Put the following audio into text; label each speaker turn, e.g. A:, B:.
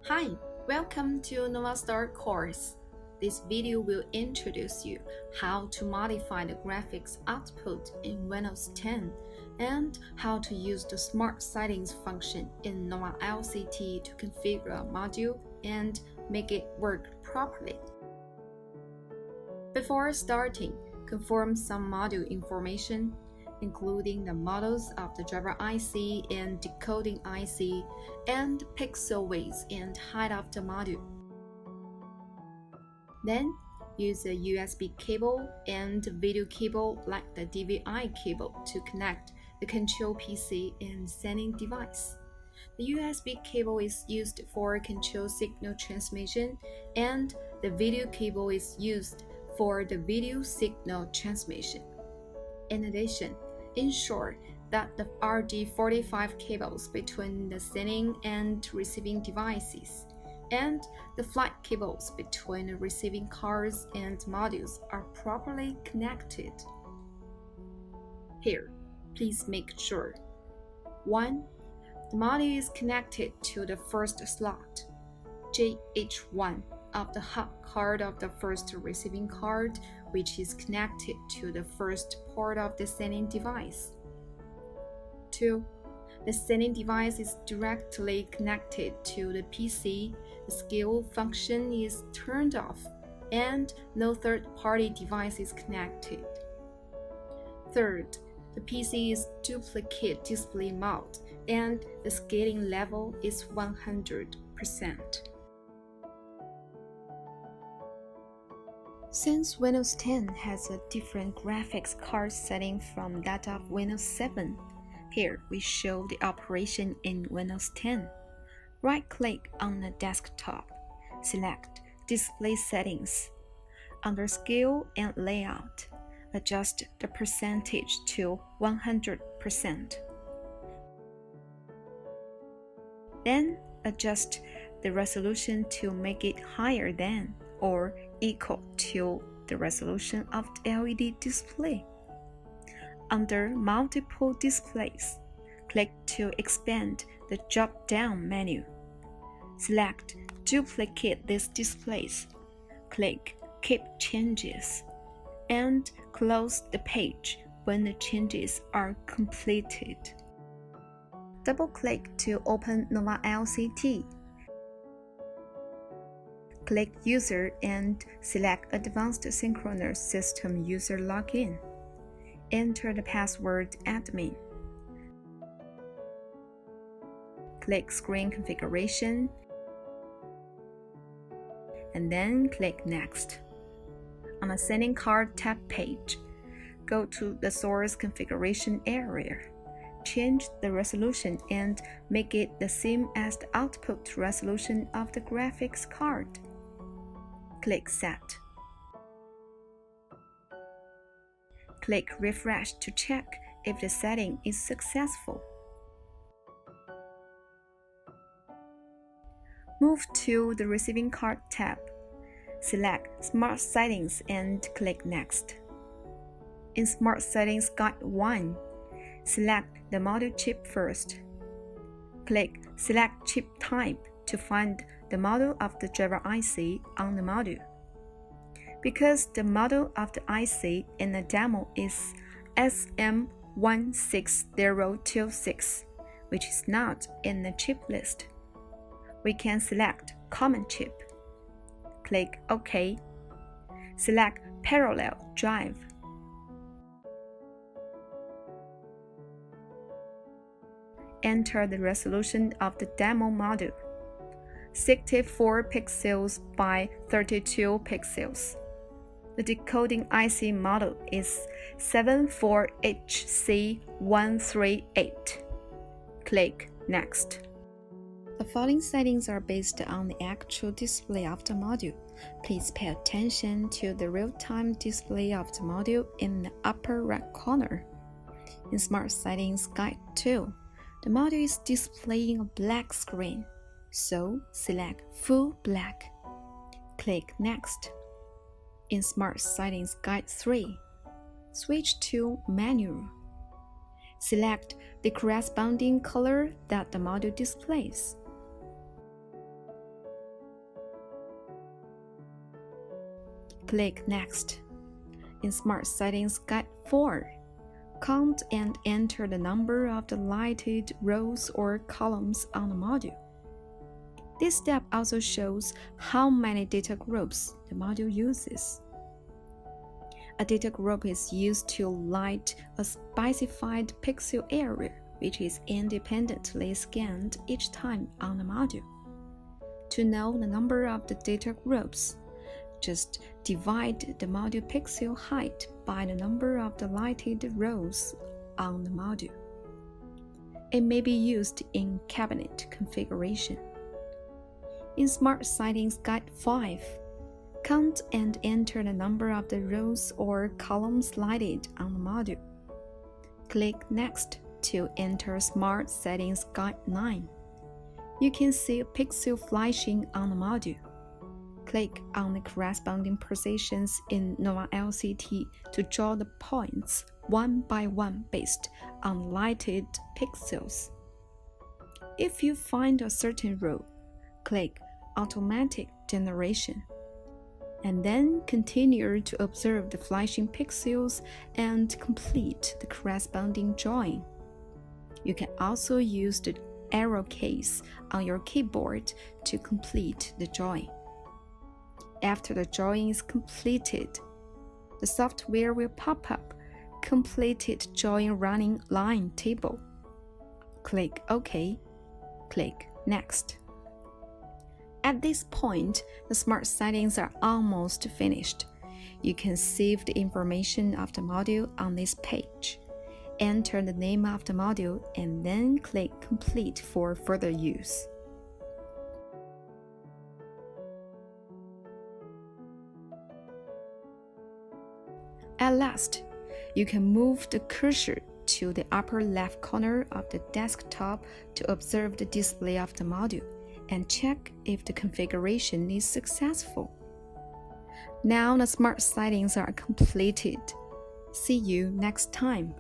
A: Hi, welcome to Novastar course. This video will introduce you how to modify the graphics output in Windows 10 and how to use the Smart Settings function in novaLCT to configure a module and make it work properly. Before starting, confirm some module information, including the models of the driver IC and decoding IC, and pixel width and height of the module. Then, use a USB cable and video cable like the DVI cable to connect the control PC and sending device. The USB cable is used for control signal transmission, and the video cable is used for the video signal transmission. In addition, ensure that the RJ45 cables between the sending and receiving devices and the flight cables between the receiving cards and modules are properly connected. Here, please make sure 1. The module is connected to the first slot, JH1, of the hub card of the first receiving card, which is connected to the first port of the sending device. 2. The sending device is directly connected to the PC, the scale function is turned off, and no third-party device is connected. 3rd, the PC is duplicate display mode, and the scaling level is 100%. Since Windows 10 has a different graphics card setting from that of Windows 7, here we show the operation in Windows 10. Right-click on the desktop, select Display Settings. Under Scale and Layout, adjust the percentage to 100%. Then adjust the resolution to make it higher than or equal to the resolution of the LED display. Under Multiple Displays, click to expand the drop-down menu. Select Duplicate these displays. Click Keep Changes and close the page when the changes are completed. Double-click to open novaLCT. Click User and select Advanced Synchronous System User Login. Enter the password Admin. Click Screen Configuration and then click Next. On the Sending Card tab page, go to the Source Configuration area. Change the resolution and make it the same as the output resolution of the graphics card. Click Set. Click Refresh to check if the setting is successful. Move to the Receiving Card tab. Select Smart Settings and click Next. In Smart Settings Guide 1, select the module chip first. Click Select Chip Type to find the model of the driver IC on the module. Because the model of the IC in the demo is SM16026, which is not in the chip list, we can select Common Chip. Click OK. Select Parallel Drive. Enter the resolution of the demo module, 64 pixels by 32 pixels. The decoding IC model is 74HC138. Click Next. The following settings are based on the actual display of the module. Please pay attention to the real-time display of the module in the upper right corner. In Smart Settings Guide 2, the module is displaying a black screen, so select Full Black. Click Next. In Smart Settings Guide 3, switch to Manual. Select the corresponding color that the module displays. Click Next. In Smart Settings Guide 4, count and enter the number of the lighted rows or columns on the module. This step also shows how many data groups the module uses. A data group is used to light a specified pixel area, which is independently scanned each time on the module. To know the number of the data groups, just divide the module pixel height by the number of the lighted rows on the module. It may be used in cabinet configuration. In Smart Settings Guide 5, count and enter the number of the rows or columns lighted on the module. Click Next to enter Smart Settings Guide 9. You can see a pixel flashing on the module. Click on the corresponding positions in novaLCT to draw the points one by one based on lighted pixels. If you find a certain row, click Automatic Generation, and then continue to observe the flashing pixels and complete the corresponding drawing. You can also use the arrow keys on your keyboard to complete the drawing. After the drawing is completed, the software will pop up Completed Drawing Running Line Table. Click OK. Click Next. At this point, the smart settings are almost finished. You can save the information of the module on this page. Enter the name of the module and then click Complete for further use. At last, you can move the cursor to the upper left corner of the desktop to observe the display of the module and check if the configuration is successful. Now the smart settings are completed. See you next time.